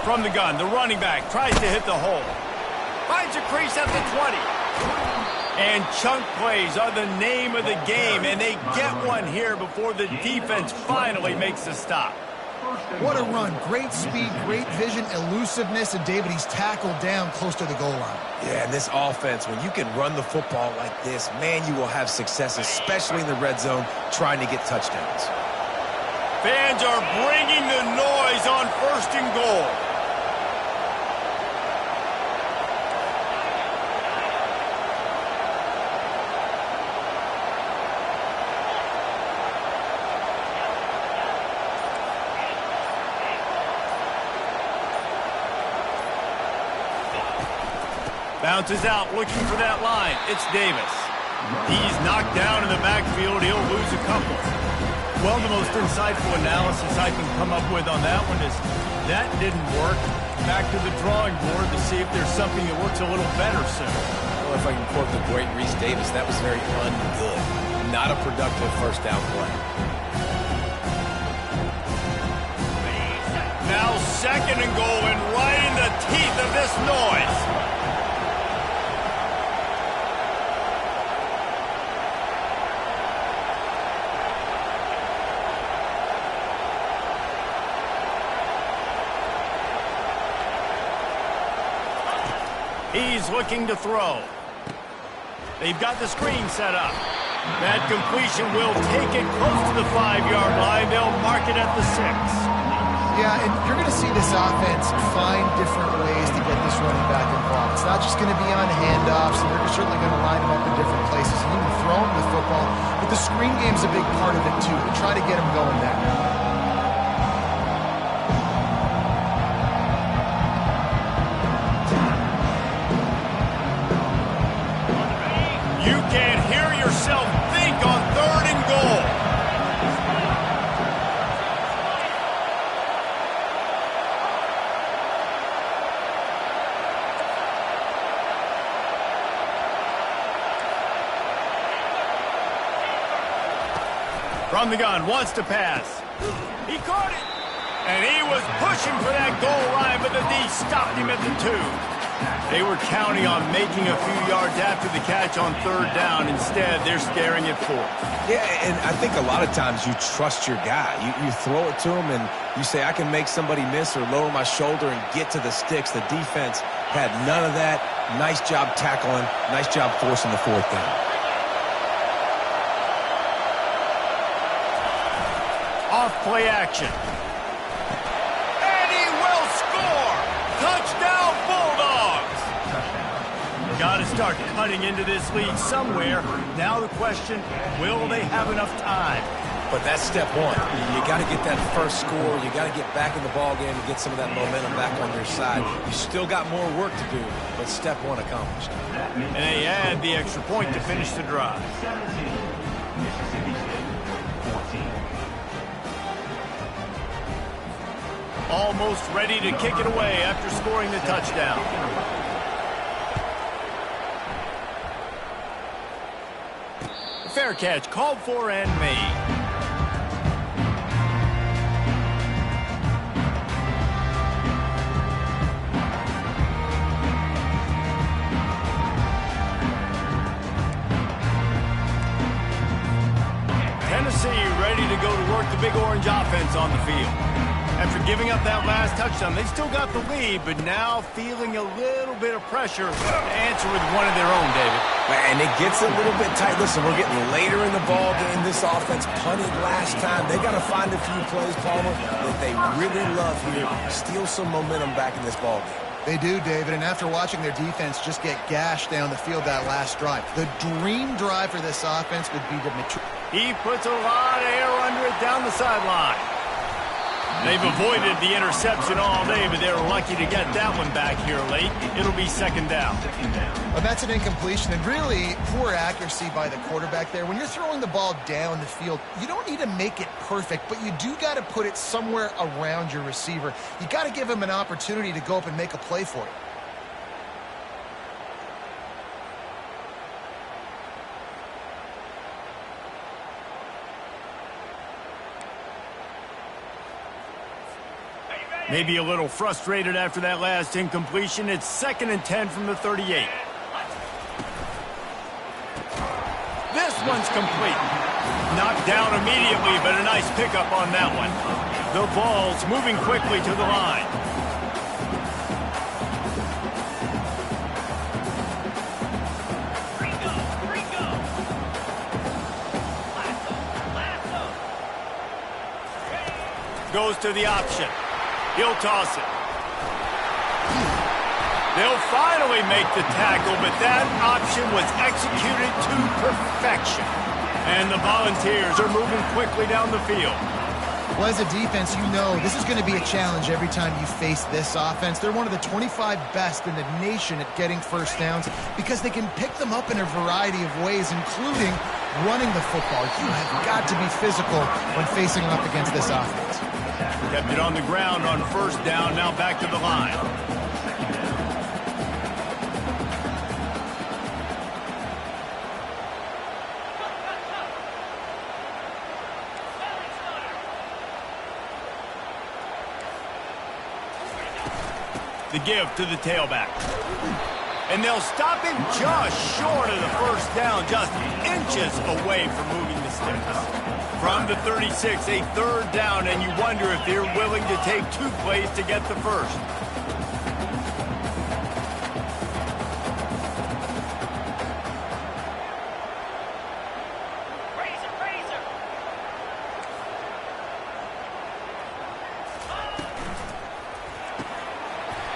From the gun, the running back tries to hit the hole. Finds a crease at the 20. And chunk plays are the name of the game, and they get one here before the defense finally makes the stop. What a run. Great speed, great vision, elusiveness, and David, he's tackled down close to the goal line. Yeah, and this offense, when you can run the football like this, man, you will have success, especially in the red zone, trying to get touchdowns. Fans are bringing the noise on 1st and goal. Bounces out, looking for that line. It's Davis. He's knocked down in the backfield. He'll lose a couple. Well, the most insightful analysis I can come up with on that one is that didn't work. Back to the drawing board to see if there's something that works a little better soon. Well, if I can quote the great Reese Davis, that was very ungood. Not a productive first down play. Now 2nd and goal, and right in the teeth of this noise. He's looking to throw. They've got the screen set up. That completion will take it close to the 5-yard line. They'll mark it at the 6. Yeah, and you're going to see this offense find different ways to get this running back involved. It's not just going to be on handoffs, and they're certainly going to line him up in different places and even throw him the football. But the screen game's a big part of it, too, to try to get him going there. You can hear yourself think on 3rd and goal. From the gun, wants to pass. He caught it. And he was pushing for that goal line, but the D stopped him at the 2. They were counting on making a few yards after the catch on 3rd down. Instead, they're staring at 4th. Yeah, and I think a lot of times you trust your guy. You throw it to him, and you say, I can make somebody miss or lower my shoulder and get to the sticks. The defense had none of that. Nice job tackling. Nice job forcing the 4th down. Off play action. And he will score! Touchdown Bulldogs! Got to start cutting into this lead somewhere. Now the question, will they have enough time? But that's step one. You got to get that first score. You got to get back in the ball game and get some of that momentum back on your side. You still got more work to do, but step one accomplished. And they add the extra point to finish the drive. 17, Mississippi State, 14. Almost ready to kick it away after scoring the touchdown. Fair catch called for and made. Tennessee ready to go to work the Big Orange offense on the field. After giving up that last touchdown, they still got the lead, but now feeling a little bit of pressure to answer with one of their own, David. And it gets a little bit tight. Listen, we're getting later in the ball game. This offense punted last time. They got to find a few plays, Palmer, that they really love here. Steal some momentum back in this ball game. They do, David, and after watching their defense just get gashed down the field that last drive, the dream drive for this offense would be to mature. He puts a lot of air under it down the sideline. They've avoided the interception all day, but they're lucky to get that one back here late. It'll be second down. Well, that's an incompletion, and really poor accuracy by the quarterback there. When you're throwing the ball down the field, you don't need to make it perfect, but you do got to put it somewhere around your receiver. You got to give him an opportunity to go up and make a play for it. Maybe a little frustrated after that last incompletion. It's 2nd and 10 from the 38. This one's complete. Knocked down immediately, but a nice pickup on that one. The ball's moving quickly to the line. Goes to the option. He'll toss it. They'll finally make the tackle, but that option was executed to perfection. And the Volunteers are moving quickly down the field. Well, as a defense, you know this is going to be a challenge every time you face this offense. They're one of the 25 best in the nation at getting first downs because they can pick them up in a variety of ways, including running the football. You have got to be physical when facing up against this offense. Kept it on the ground on first down, now back to the line. The give to the tailback. And they'll stop him just short of the first down, just inches away from moving the sticks. From the 36, a third down, and you wonder if they're willing to take 2 plays to get the first.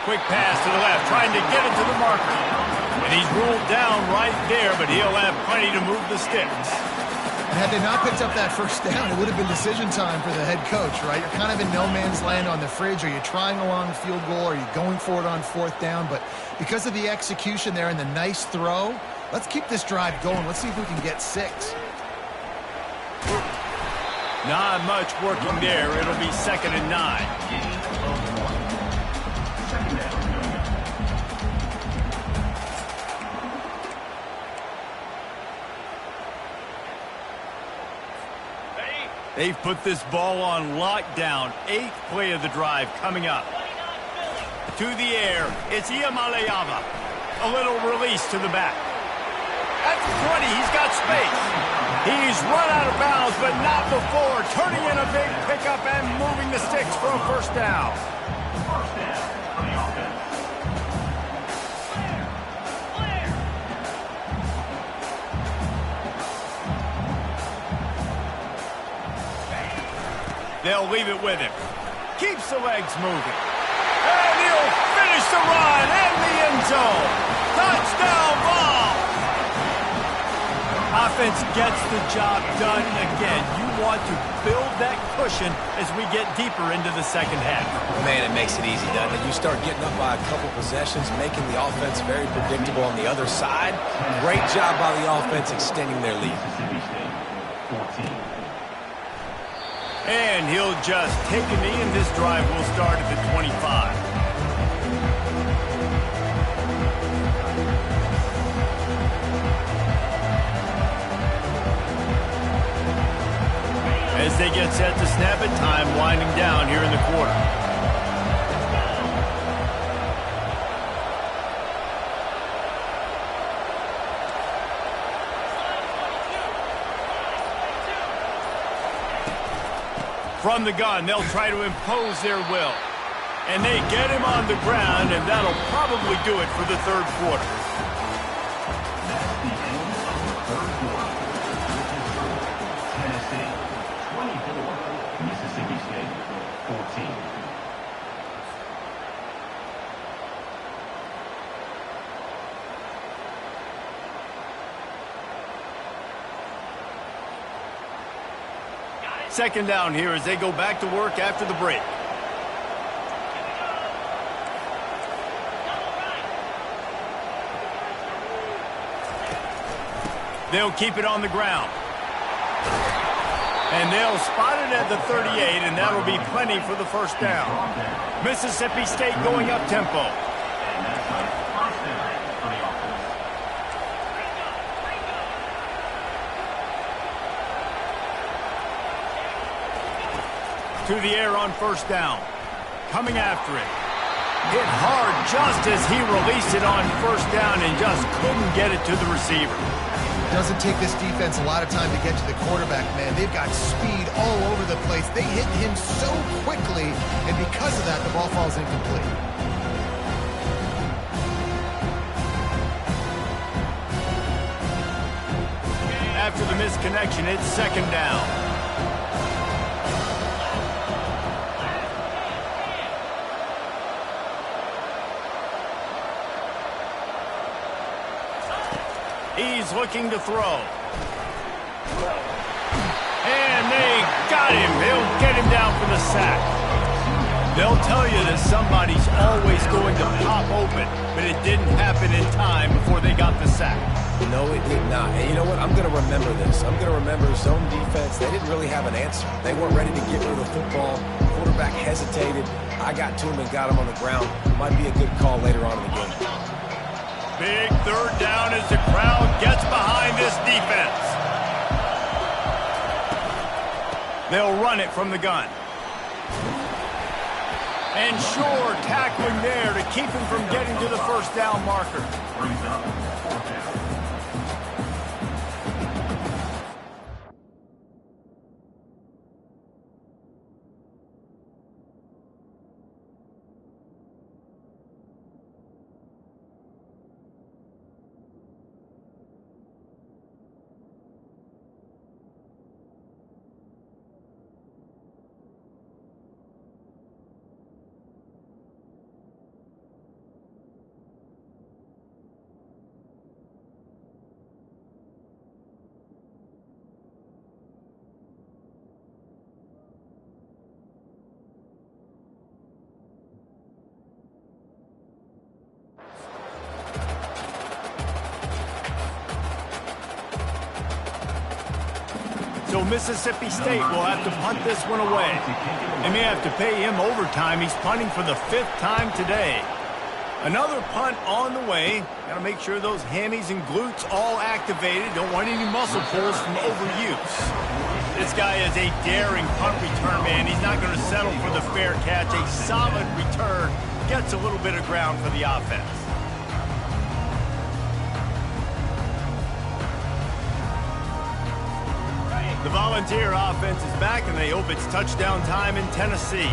Quick pass to the left, trying to get it to the marker. And he's ruled down right there, but he'll have plenty to move the sticks. And had they not picked up that first down, it would have been decision time for the head coach, right? You're kind of in no man's land on the fridge. Are you trying a long field goal? Are you going for it on fourth down? But because of the execution there and the nice throw, let's keep this drive going. Let's see if we can get 6. Not much working there. It'll be 2nd and 9. They've put this ball on lockdown. 8th play of the drive coming up. To the air, it's Iamaleava. A little release to the back. At the 20, he's got space. He's run out of bounds, but not before turning in a big pickup and moving the sticks for a first down. First down for the offense. They'll leave it with him. Keeps the legs moving. And he'll finish the run in the end zone. Touchdown ball. Offense gets the job done again. You want to build that cushion as we get deeper into the second half. Man, it makes it easy, doesn't it? You start getting up by a couple possessions, making the offense very predictable on the other side. Great job by the offense extending their lead. Mississippi State, 14. And he'll just take a knee, and this drive will start at the 25. As they get set to snap it, time winding down here in the quarter. From the gun, they'll try to impose their will. And they get him on the ground, and that'll probably do it for the third quarter. That's the end of the third quarter. Tennessee, 24. Mississippi State, 14. Second down here as they go back to work after the break. They'll keep it on the ground. And they'll spot it at the 38, and that'll be plenty for the first down. Mississippi State going up tempo. And that's a first down for the offense. To the air on first down. Coming after it. Hit hard just as he released it on first down and just couldn't get it to the receiver. Doesn't take this defense a lot of time to get to the quarterback, man. They've got speed all over the place. They hit him so quickly, and because of that, the ball falls incomplete. After the misconnection, it's second down. He's looking to throw. And they got him. They'll get him down for the sack. They'll tell you that somebody's always going to pop open, but it didn't happen in time before they got the sack. No, it did not. And you know what? I'm going to remember this. I'm going to remember zone defense. They didn't really have an answer. They weren't ready to get rid of the football. Quarterback hesitated. I got to him and got him on the ground. Might be a good call later on in the game. Big third down as the crowd gets behind this defense. They'll run it from the gun. And sure, tackling there to keep him from getting to the first down marker. Brings up fourth down. So Mississippi State will have to punt this one away. They may have to pay him overtime. He's punting for the 5th time today. Another punt on the way. Got to make sure those hammies and glutes all activated. Don't want any muscle pulls from overuse. This guy is a daring punt return man. He's not going to settle for the fair catch. A solid return. Gets a little bit of ground for the offense. The Volunteer offense is back, and they hope it's touchdown time in Tennessee.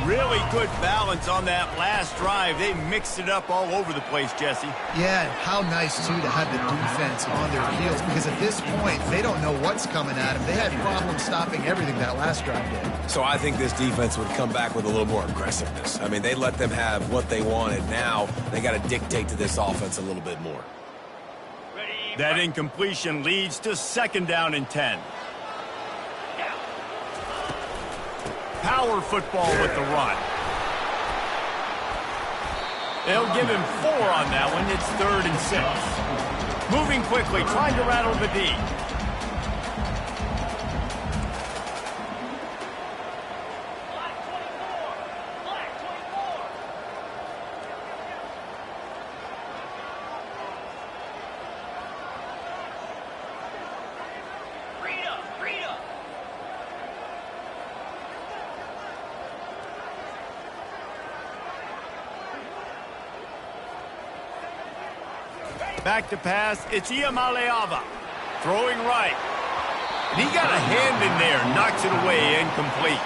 Really good balance on that last drive. They mixed it up all over the place, Jesse. Yeah, and how nice, too, to have the defense on their heels, because at this point, they don't know what's coming at them. They had problems stopping everything that last drive did. So I think this defense would come back with a little more aggressiveness. I mean, they let them have what they wanted. Now they got to dictate to this offense a little bit more. Ready, That incompletion leads to 2nd down and 10. Power football with the run. They'll give him 4 on that one. It's 3rd and 6. Moving quickly, trying to rattle the D. Back to pass, it's Iamaleava. Throwing right. And he got a hand in there, knocks it away, incomplete.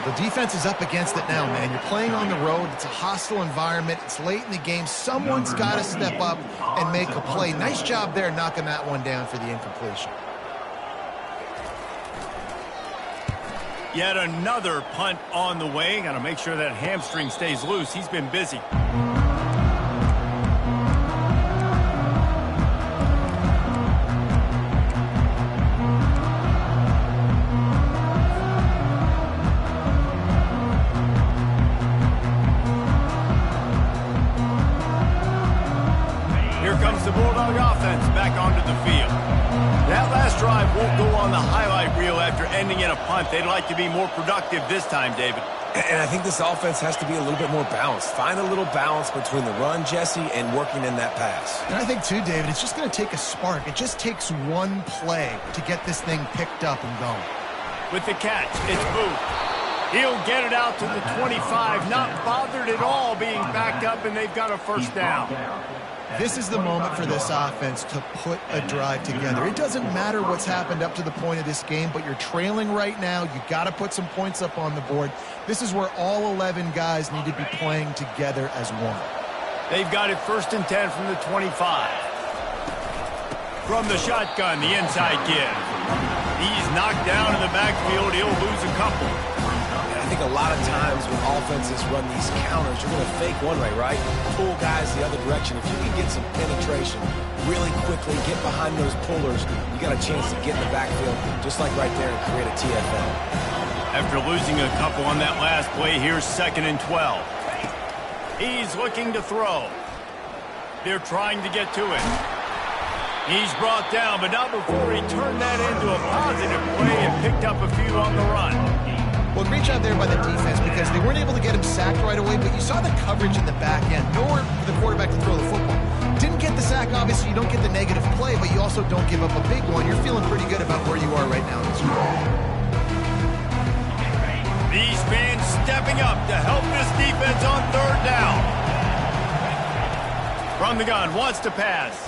The defense is up against it now, man. You're playing on the road. It's a hostile environment. It's late in the game. Someone's got to step up and make a play. Nice job there knocking that one down for the incompletion. Yet another punt on the way. Got to make sure that hamstring stays loose. He's been busy. The Bulldog offense back onto the field. That last drive won't go on the highlight reel after ending in a punt. They'd like to be more productive this time, David. And I think this offense has to be a little bit more balanced. Find a little balance between the run, Jesse, and working in that pass. And I think, too, David, it's just going to take a spark. It just takes one play to get this thing picked up and going. With the catch, it's Booth. He'll get it out to the 25, not bothered at all being backed up, and they've got a 1st down. This is the moment for this offense to put a drive together. It doesn't matter what's happened up to the point of this game, but you're trailing right now. You got to put some points up on the board. This is where all 11 guys need to be playing together as one. They've got it 1st and 10 from the 25. From the shotgun, the inside give. He's knocked down in the backfield. He'll lose a couple. I think a lot of times when offenses run these counters, you're going to fake one way, right? Pull guys the other direction. If you can get some penetration really quickly, get behind those pullers, you got a chance to get in the backfield, just like right there, and create a TFL. After losing a couple on that last play, here's 2nd and 12. He's looking to throw. They're trying to get to him. He's brought down, but not before he turned that into a positive play and picked up a few on the run. Well, great job there by the defense because they weren't able to get him sacked right away, but you saw the coverage in the back end. Nowhere for the quarterback to throw the football. Didn't get the sack, obviously. You don't get the negative play, but you also don't give up a big one. You're feeling pretty good about where you are right now in this game. These fans stepping up to help this defense on 3rd down. From the gun, wants to pass.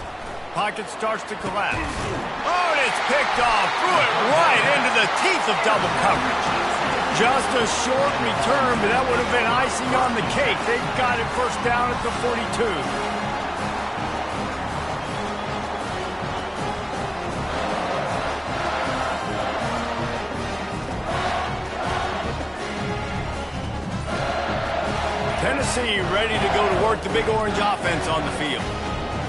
Pocket starts to collapse. Oh, and it's picked off. Threw it right into the teeth of double coverage. Just a short return, but that would have been icing on the cake. They've got it 1st down at the 42. Tennessee ready to go to work the Big Orange offense on the field.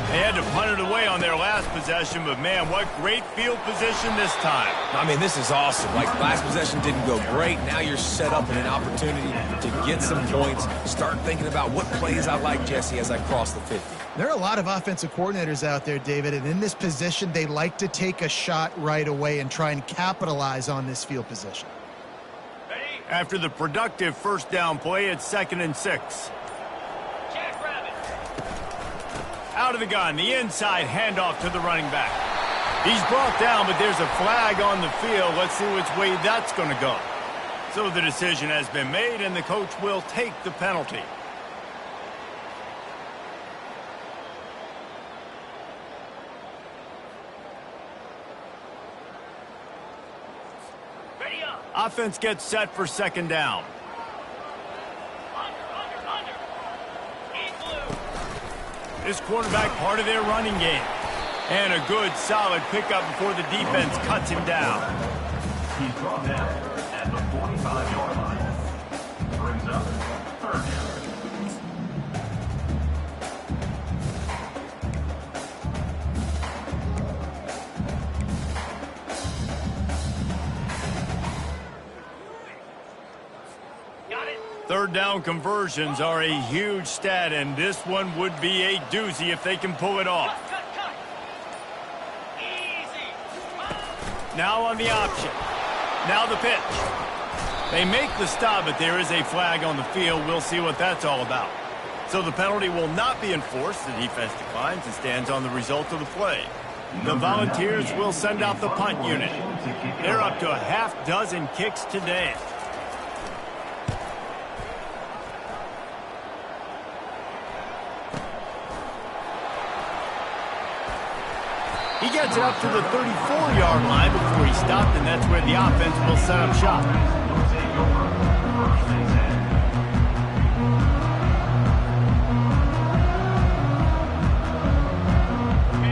They had to punt it away on their last possession, but man, what great field position this time. I mean, this is awesome. Like, last possession didn't go great. Now you're set up with an opportunity to get some points. Start thinking about what plays I like, Jesse, as I cross the 50. There are a lot of offensive coordinators out there, David, and in this position, they like to take a shot right away and try and capitalize on this field position. After the productive 1st down play, it's 2nd and 6. Out of the gun, the inside handoff to the running back. He's brought down, but there's a flag on the field. Let's see which way that's going to go. So the decision has been made, and the coach will take the penalty. Ready up. Offense gets set for 2nd down. Under. In blue. This quarterback part of their running game. And a good, solid pickup before the defense cuts him down. He's brought down at the 45-yard line. Brings up 3rd down. Got it. Third down conversions are a huge stat, and this one would be a doozy if they can pull it off. Cut. Easy. Now on the option. Now the pitch. They make the stop, but there is a flag on the field. We'll see what that's all about. So the penalty will not be enforced. The defense declines and stands on the result of the play. The Volunteers will send out the punt unit. They're up to a half dozen kicks today. He gets it up to the 34-yard line before he stopped, and that's where the offense will set up shop.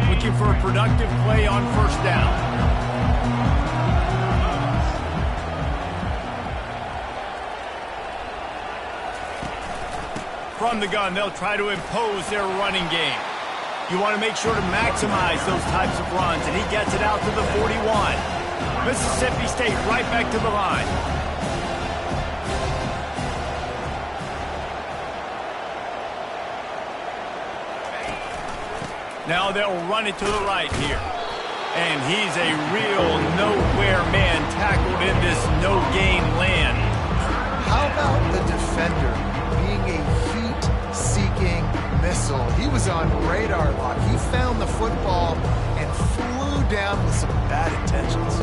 Looking for a productive play on first down. From the gun, they'll try to impose their running game. You want to make sure to maximize those types of runs, and he gets it out to the 41. Mississippi State right back to the line. Now they'll run it to the right here. And he's a real nowhere man tackled in this no-gain land. How about the defender being a heat-seeking missile? He was on radar lock. He found the football and flew down with some bad intentions.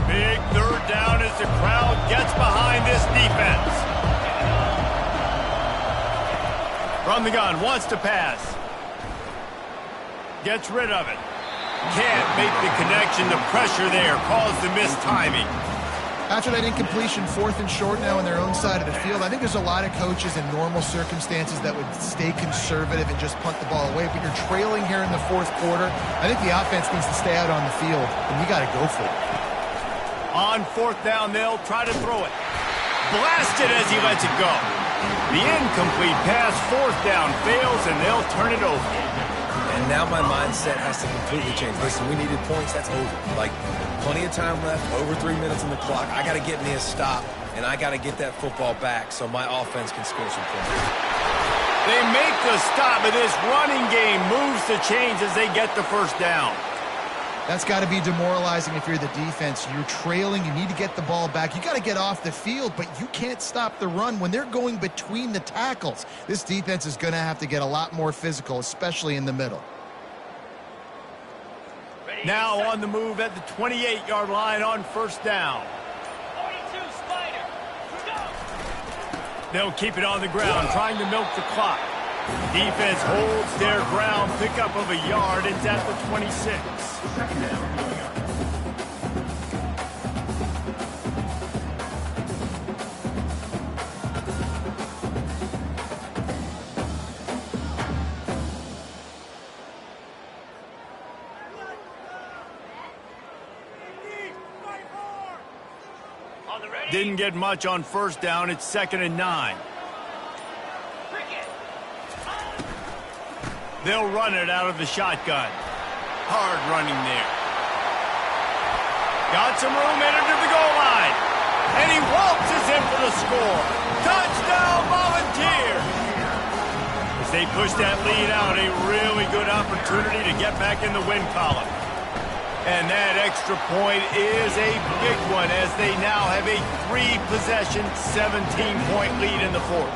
Big third down as the crowd gets behind this defense. From the gun, wants to pass. Gets rid of it. Can't make the connection. The pressure there caused the missed timing. After that incompletion, 4th and short now on their own side of the field, I think there's a lot of coaches in normal circumstances that would stay conservative and just punt the ball away. But you're trailing here in the 4th quarter. I think the offense needs to stay out on the field, and you got to go for it. On 4th down, they'll try to throw it. Blasted as he lets it go. The incomplete pass, 4th down, fails, and they'll turn it over. And now my mindset has to completely change. Listen, we needed points. That's over. Like, plenty of time left, over 3 minutes on the clock. I got to get me a stop, and I got to get that football back so my offense can score some points. They make the stop, but this running game moves the chains as they get the first down. That's got to be demoralizing if you're the defense. You're trailing. You need to get the ball back. You got to get off the field, but you can't stop the run when they're going between the tackles. This defense is going to have to get a lot more physical, especially in the middle. Now on the move at the 28-yard line on first down. 42 Spider. Go. They'll keep it on the ground, trying to milk the clock. Defense holds their ground, pickup of a yard. It's at the 26. Second down. On the ready. Didn't get much on first down. It's 2nd and 9. Cricket. They'll run it out of the shotgun. Hard running there. Got some room, entered to the goal line. And he waltzes in for the score. Touchdown, Volunteers! As they push that lead out, a really good opportunity to get back in the win column. And that extra point is a big one as they now have a 3-possession, 17-point lead in the 4th.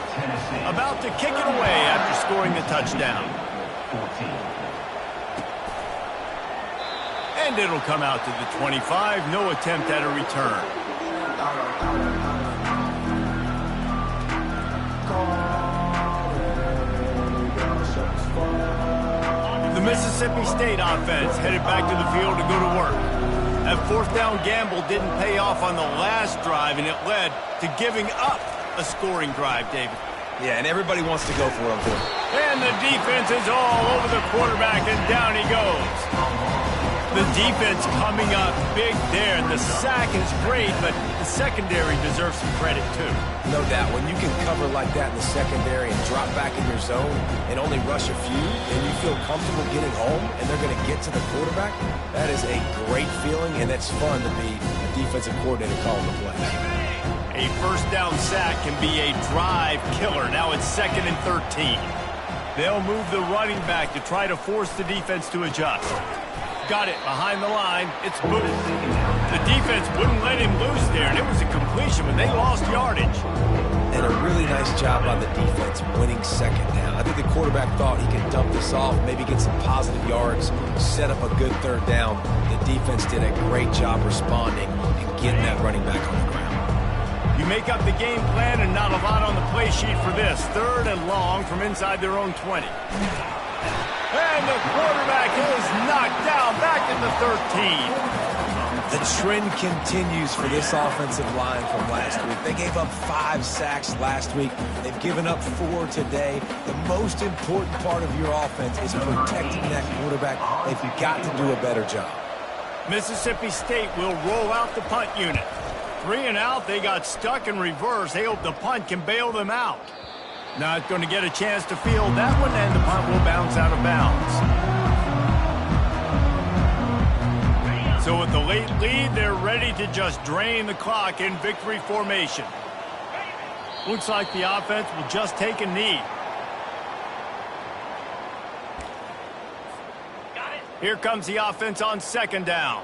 About to kick it away after scoring the touchdown. 14. And it'll come out to the 25. No attempt at a return. The Mississippi State offense headed back to the field to go to work. That 4th down gamble didn't pay off on the last drive, and it led to giving up a scoring drive, David. Yeah, and everybody wants to go for it, unfortunately. And the defense is all over the quarterback, and down he goes. The defense coming up big there, and the sack is great, but the secondary deserves some credit, too. No doubt. When you can cover like that in the secondary and drop back in your zone and only rush a few, and you feel comfortable getting home, and they're going to get to the quarterback, that is a great feeling, and it's fun to be a defensive coordinator calling the play. A first down sack can be a drive killer. Now it's 2nd and 13. They'll move the running back to try to force the defense to adjust. Got it behind the line. It's moved. The defense wouldn't let him loose there, and it was a completion, but they lost yardage. And a really nice job by the defense winning 2nd down. I think the quarterback thought he could dump this off, maybe get some positive yards, set up a good 3rd down. The defense did a great job responding and getting that running back on the ground. You make up the game plan and not a lot on the play sheet for this. 3rd and long from inside their own 20. And the quarterback is knocked down back at the 13. The trend continues for this offensive line from last week. They gave up 5 sacks last week. They've given up 4 today. The most important part of your offense is protecting that quarterback. They've got to do a better job. Mississippi State will roll out the punt unit. 3 and out, they got stuck in reverse. They hope the punt can bail them out. Not going to get a chance to field that one, and the punt will bounce out of bounds. So with the late lead, they're ready to just drain the clock in victory formation. Looks like the offense will just take a knee. Got it. Here comes the offense on 2nd down.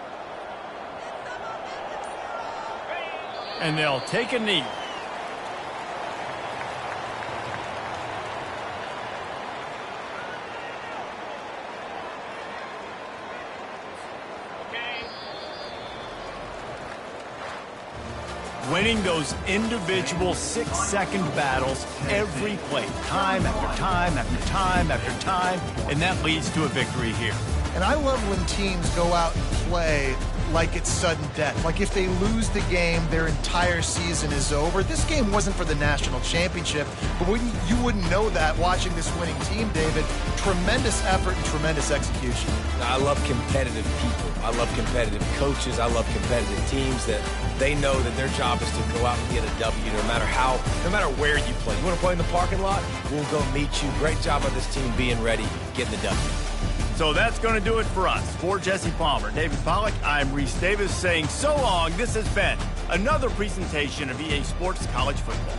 And they'll take a knee. Winning those individual 6-second battles every play, time after time after time after time, and that leads to a victory here. And I love when teams go out and play like it's sudden death. Like if they lose the game, their entire season is over. This game wasn't for the national championship, but you wouldn't know that watching this winning team, David. Tremendous effort and tremendous execution. I love competitive people. I love competitive coaches. I love competitive teams that they know that their job is to go out and get a W no matter where you play. You want to play in the parking lot? We'll go meet you. Great job by this team being ready, getting the W. So that's going to do it for us. For Jesse Palmer, David Pollack, I'm Reese Davis saying so long. This has been another presentation of EA Sports College Football.